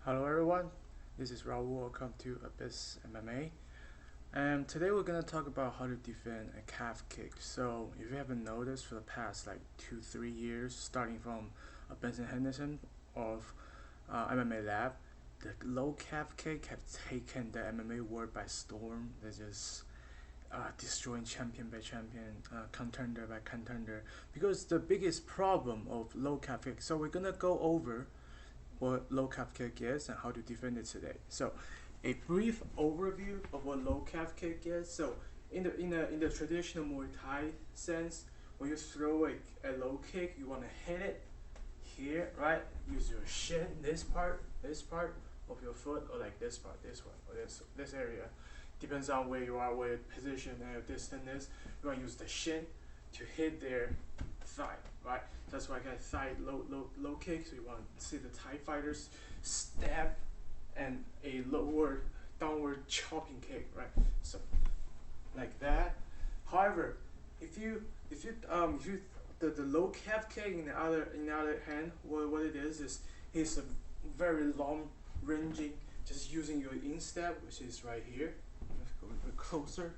Hello everyone, this is Raul. Welcome to Abyss MMA. And today we're gonna talk about how to defend a calf kick. So if you haven't noticed, for the past like 2-3 years, starting from Benson Henderson of MMA Lab, the low calf kick have taken the MMA world by storm. They're just destroying champion by champion, contender by contender. Because the biggest problem of low calf kick. So we're gonna go over what low calf kick is and how to defend it today. So, a brief overview of what low calf kick is. So, in the traditional Muay Thai sense, when you throw a low kick, you want to hit it here, right? Use your shin, this part of your foot, or like this part, this one, or this area. Depends on where you are, where your position and your distance is. You want to use the shin to hit their thigh, right? That's why I got thigh low kick. So you want to see the Thai fighters stab and a lower downward chopping kick, right? So like that. However, if the low calf kick in the other hand, what it is it's a very long ranging, just using your instep, which is right here. Let's go a bit closer.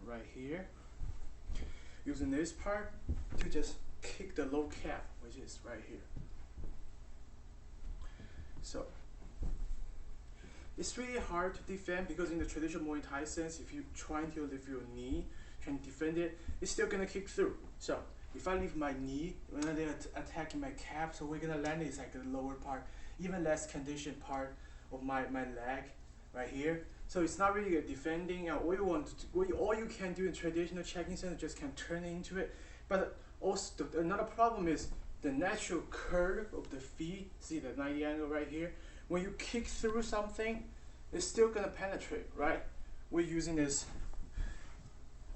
Right here. Using this part to just kick the low calf, which is right here. So it's really hard to defend because in the traditional Muay Thai sense, if you trying to lift your knee, trying to defend it, it's still gonna kick through. So if I lift my knee, when they're attacking my calf, so we're gonna land is like the lower part, even less conditioned part of my leg, right here. So it's not really a defending. All you can do in traditional checking sense just can turn into it. But also another problem is the natural curve of the feet. See the 90 angle right here. When you kick through something, it's still gonna penetrate, right? We're using this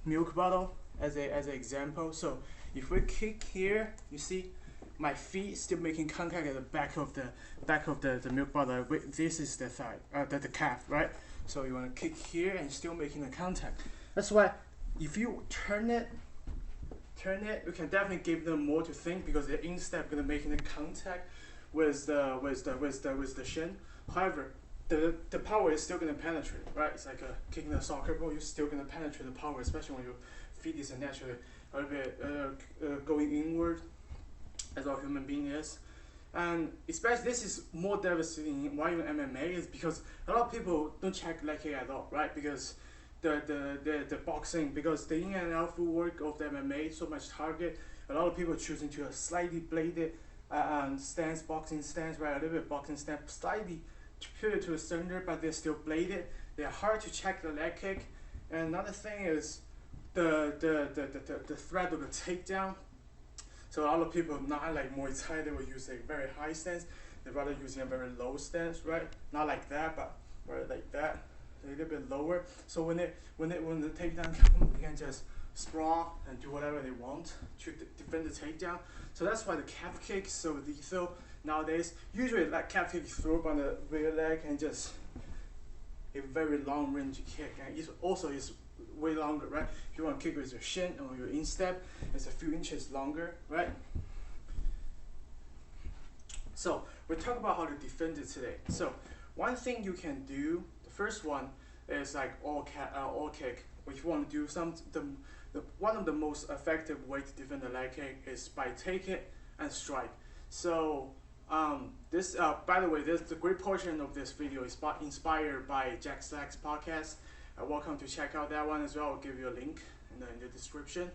milk bottle as an example. So if we kick here, you see my feet still making contact at the back of the milk bottle. This is the thigh, the calf, right? So you want to kick here and still making the contact. That's why if you turn it, you can definitely give them more to think because the instep gonna making the contact with the shin. However, the power is still gonna penetrate, right? It's like kicking a soccer ball. You're still gonna penetrate the power, especially when your feet is naturally a little bit going inward, as our human being is. And especially this is more devastating why in MMA is because a lot of people don't check leg kick at all, right? Because the boxing, because the in and out footwork of the MMA so much target, a lot of people choosing to a slightly bladed stance, boxing stance, right? A little bit boxing stance, slightly pivot to a center, but they're still bladed. They're hard to check the leg kick. And another thing is the threat of the takedown. So a lot of people not like Muay Thai, they will use a very high stance. They rather using a very low stance, right? Not like that, but right like that, a little bit lower. So when the takedown comes, they can just sprawl and do whatever they want to defend the takedown. So that's why the calf kick is so lethal nowadays. Usually that calf kick is thrown on the rear leg and just a very long range kick, and it also is way longer, right? If you want to kick with your shin or your instep, it's a few inches longer, right? So we're talking about how to defend it today. So one thing you can do, the first one is like all kick. If you want to do one of the most effective way to defend the leg kick is by take it and strike. So this by the way, this the great portion of this video is inspired by Jack Slack's podcast. Welcome to check out that one as well. I'll give you a link in the description.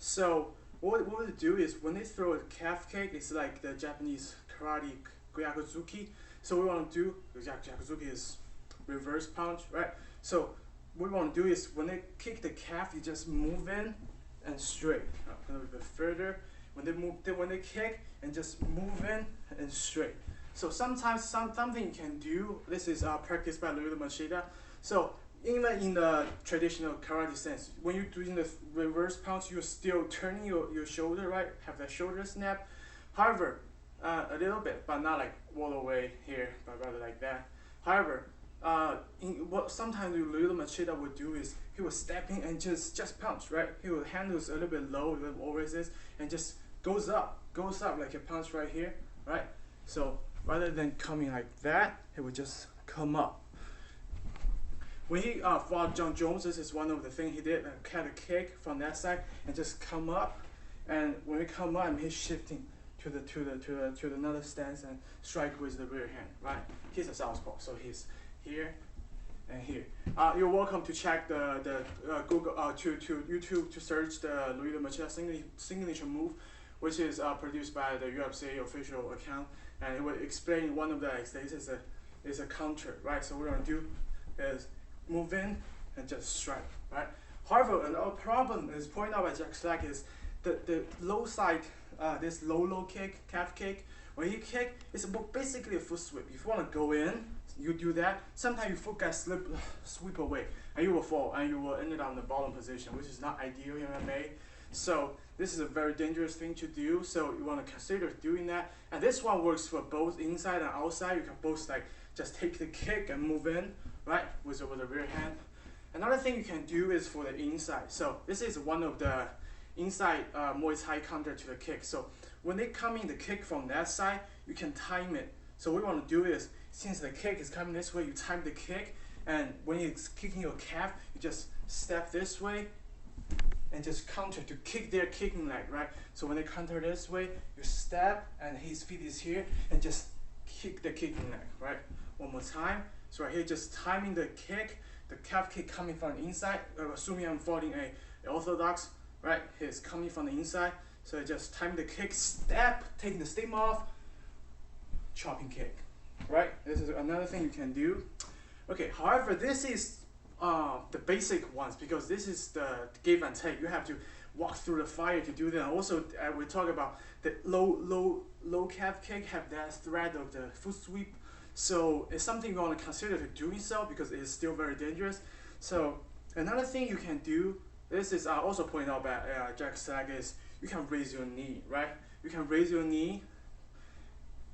So what we do is when they throw a calf kick, it's like the Japanese karate Gyakuzuki. So what we want to do, Gyakuzuki is reverse punch, right? So what we want to do is when they kick the calf, you just move in and straight. A little bit further. When they kick and just move in and straight. So sometimes something you can do. This is practiced by Ryoda Machida. So even in the traditional karate sense, when you're doing the reverse punch, you're still turning your shoulder, right? Have that shoulder snap. However, a little bit, but not like all the way here, but rather like that. However, what sometimes Ryoda Machida would do is he was stepping and just punch, right? He would handles a little bit low, always is, and just goes up like a punch right here, right? So rather than coming like that, he would just come up. When he fought John Jones, this is one of the things he did, kind of kick from that side and just come up. And when he come up, he's shifting to another stance and strike with the rear hand, right? He's a southpaw, so he's here and here. You're welcome to check the Google to YouTube to search the Louis Machida signature move, which is produced by the UFC official account, and it will explain one of the exercises is a counter, right? So what we're gonna do is move in and just strike, right? However, another problem is pointed out by Jack Slack is the low side, this low kick, calf kick. When you kick, it's basically a foot sweep. If you want to go in, you do that. Sometimes your foot gets sweep away, and you will fall, and you will end up in the bottom position, which is not ideal in MMA. So this is a very dangerous thing to do. So you want to consider doing that. And this one works for both inside and outside. You can both like just take the kick and move in, right, with the rear hand. Another thing you can do is for the inside. So this is one of the inside Muay Thai counter to the kick. So when they come in the kick from that side, you can time it. So what you want to do is, since the kick is coming this way, you time the kick, and when it's kicking your calf, you just step this way and just counter to kick their kicking leg, right? So when they counter this way, you step and his feet is here and just kick the kicking leg, right? One more time. So right here, just timing the kick, the calf kick coming from the inside, assuming I'm following a orthodox, right? He's coming from the inside, so just time the kick, step, taking the stem off, chopping kick, right? This is another thing you can do. Okay, however, this is the basic ones, because this is the give and take. You have to walk through the fire to do that. Also, we talk about the low calf kick, have that threat of the foot sweep. So it's something you want to consider to doing so, because it is still very dangerous. So another thing you can do, this is also pointed out by Jack Slack, is you can raise your knee, right? You can raise your knee,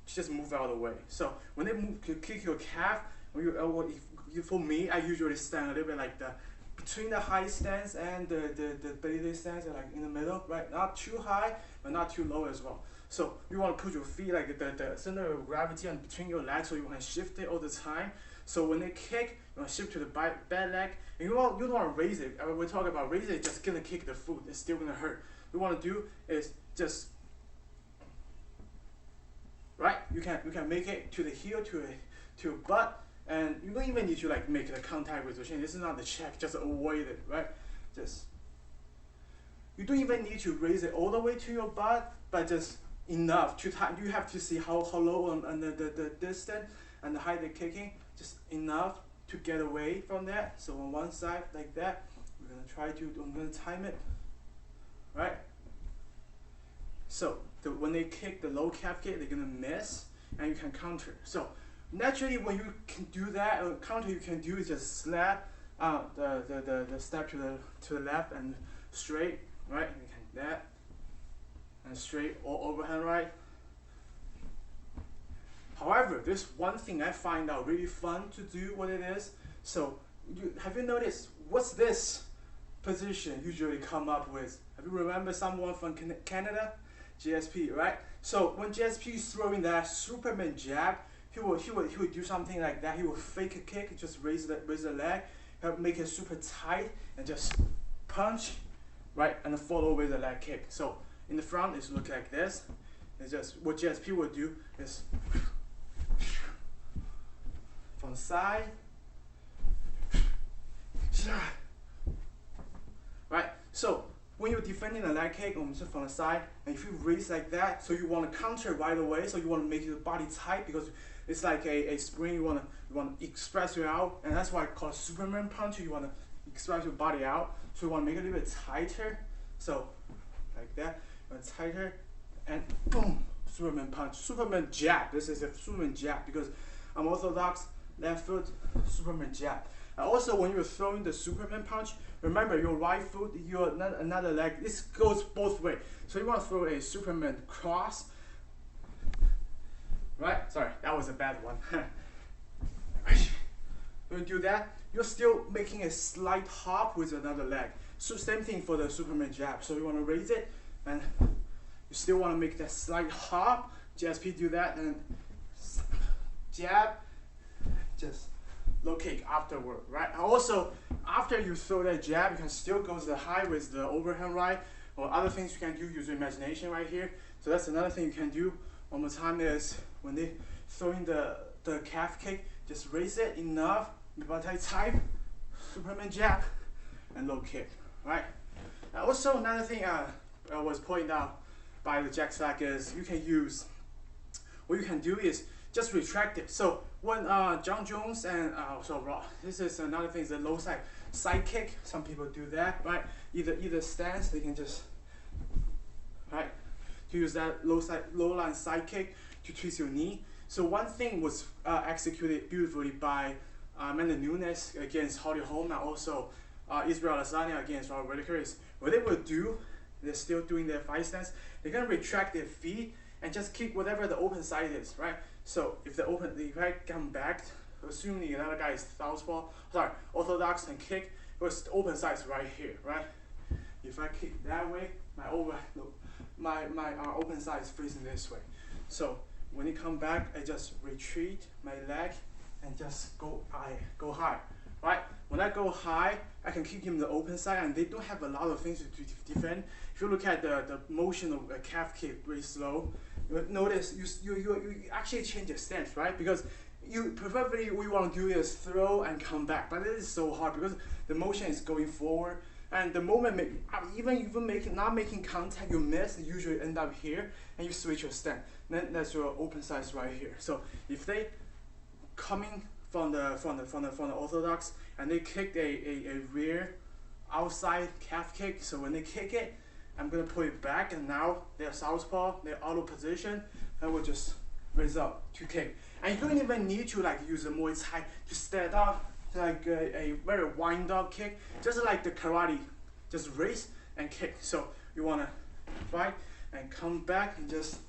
just move out of the way. So when they move to kick your calf, when for me, I usually stand a little bit like between the high stance and the belly stance, like in the middle, right? Not too high, but not too low as well. So you want to put your feet like the center of gravity and between your legs, so you want to shift it all the time. So when they kick, you want to shift to the bad leg, and you don't want to raise it. When we talk about raise it, it's just gonna kick the foot. It's still gonna hurt. What you want to do is just right. You can make it to the heel, to your butt, and you don't even need to like make the contact with the shin. This is not the check. Just avoid it, right? Just you don't even need to raise it all the way to your butt, but just enough to time. You have to see how low on the distance and the height they're kicking, just enough to get away from that. So on one side like that, I'm gonna time it, right? So when they kick the low calf kick, they're gonna miss, and you can counter. So naturally, when you can do that, counter you can do is just slap the step to the left and straight, right? You can that and straight or overhand right. However, there's one thing I find out really fun to do what it is. So have you noticed what's this position usually come up with? Have you remember someone from Canada? GSP, right? So when GSP is throwing that Superman jab, he will do something like that. He will fake a kick, just raise the leg, make it super tight, and just punch, right, and follow with the leg kick. So in the front, it's look like this. It's just what GSP will do is from the side, right? So when you're defending a leg kick, just from the side, and if you raise like that, so you want to counter right away. So you want to make your body tight, because it's like a spring. You want to express your out, and that's why I call it Superman punch. You want to express your body out, so you want to make it a little bit tighter. So like that, tighter, and boom, Superman punch, Superman jab. This is a Superman jab because I'm orthodox, left foot, Superman jab. Also, when you're throwing the Superman punch, remember your right foot, your another leg. This goes both ways. So you want to throw a Superman cross, right? Sorry, that was a bad one. When you do that, you're still making a slight hop with another leg. So same thing for the Superman jab. So you want to raise it, and you still want to make that slight hop. GSP do that, and jab, just low kick afterward, right? Also, after you throw that jab, you can still go to the high with the overhand right, or other things you can do, use your imagination right here. So that's another thing you can do. One more time is when they throw in the calf kick, just raise it enough, type, Superman jab, and low kick, right? Also, another thing was pointed out by the jack slack is you can use, what you can do is just retract it. So when John Jones and this is another thing, is the low side kick. Some people do that, right? Either stance, they can just, right, to use that low line side kick to twist your knee. So one thing was executed beautifully by Amanda Nunes against Holly Holm, and also Israel Adesanya against Robert Whittaker. Is what they will do, they're still doing their fight stance, they're gonna retract their feet and just kick whatever the open side is, right? So if the right come back, assuming the other guy is orthodox and kick, because the open side is right here, right? If I kick that way, my open side is facing this way. So when you come back, I just retreat my leg and just go high, right? When I go high, I can kick him the open side, and they don't have a lot of things to defend. If you look at the motion of a calf kick, very slow. You notice you actually change your stance, right? Because you preferably what you want to do is throw and come back, but it is so hard because the motion is going forward, and the moment even not making contact, you miss. You usually end up here, and you switch your stance. Then that's your open side right here. So if they coming from the orthodox and they kicked a rear outside calf kick, so when they kick it, I'm gonna put it back, and now they're southpaw, they're auto position, and we'll just raise up to kick. And you don't even need to like use a Muay Thai to stand up, like a very wind up kick, just like the karate, just raise and kick. So you wanna fight and come back and just,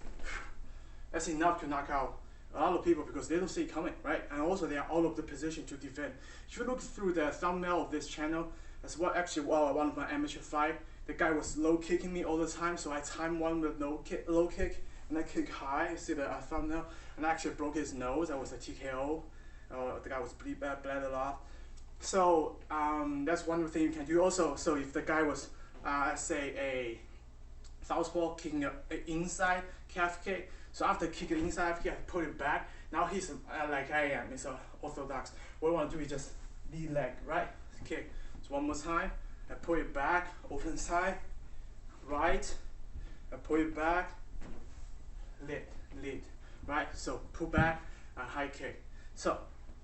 that's enough to knock out a lot of people because they don't see it coming, right? And also they are out of the position to defend. If you look through the thumbnail of this channel, that's what actually one of my amateur fight. The guy was low kicking me all the time, so I timed one with low kick, and I kick high. You see the thumbnail, and I actually broke his nose. That was a TKO. The guy was bled a lot. So that's one thing you can do. Also, so if the guy was, say a southpaw kicking an inside calf kick, so after kicking inside calf kick, I put it back. Now he's like I am. It's orthodox. What I want to do is just lead leg, right? Kick. So one more time. I put it back, open side, right, I put it back, lead, right? So pull back and high kick. So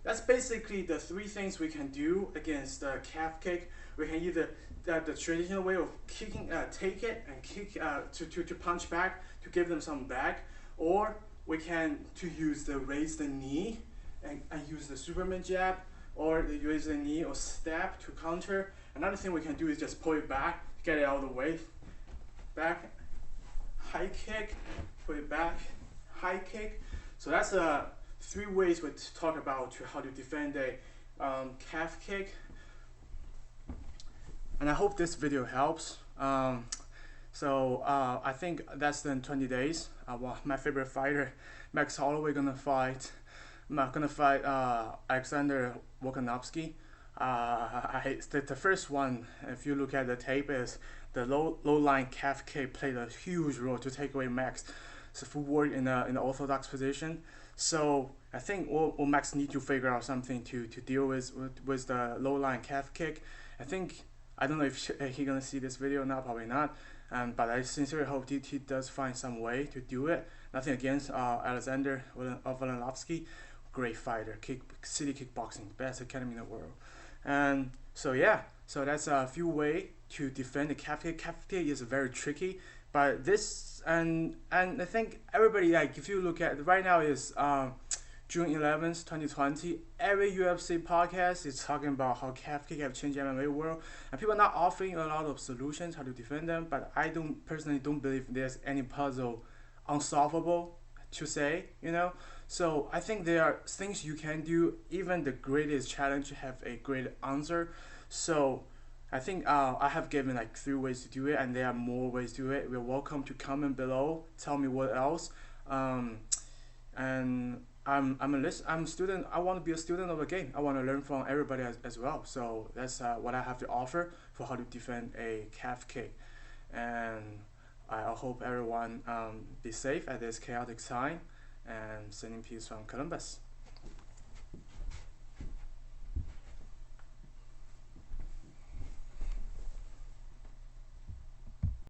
that's basically the three things we can do against the calf kick. We can either the traditional way of kicking, take it and kick to punch back to give them some back, or we can use the raise the knee and use the Superman jab, or the raise the knee or step to counter. Another thing we can do is just pull it back, get it out of the way. Back, high kick, pull it back, high kick. So that's three ways we talk about how to defend a calf kick. And I hope this video helps. I think that's in 20 days. My favorite fighter, Max Holloway, gonna fight Alexander Volkanovski. The first one, if you look at the tape, is the low line calf kick played a huge role to take away Max's footwork in the orthodox position. So I think what Max need to figure out something to deal with the low line calf kick. I don't know if he gonna see this video or not, probably not. But I sincerely hope he does find some way to do it. Nothing against Alexander Volkanovski, great fighter, city kickboxing, best academy in the world. And so yeah, so that's a few ways to defend the calf kick. Calf kick is very tricky, but this and I think everybody, like if you look at right now is June 11th, 2020. Every UFC podcast is talking about how calf kick have changed MMA world, and people are not offering a lot of solutions how to defend them. But I personally don't believe there's any puzzle unsolvable to say, you know. So I think there are things you can do. Even the greatest challenge have a great answer. So I think I have given like 3 ways to do it, and there are more ways to do it. You're welcome to comment below, tell me what else. And I'm a student. I want to be a student of the game. I want to learn from everybody as well. So that's what I have to offer for how to defend a calf kick. And I hope everyone be safe at this chaotic time. And sending peace from Columbus.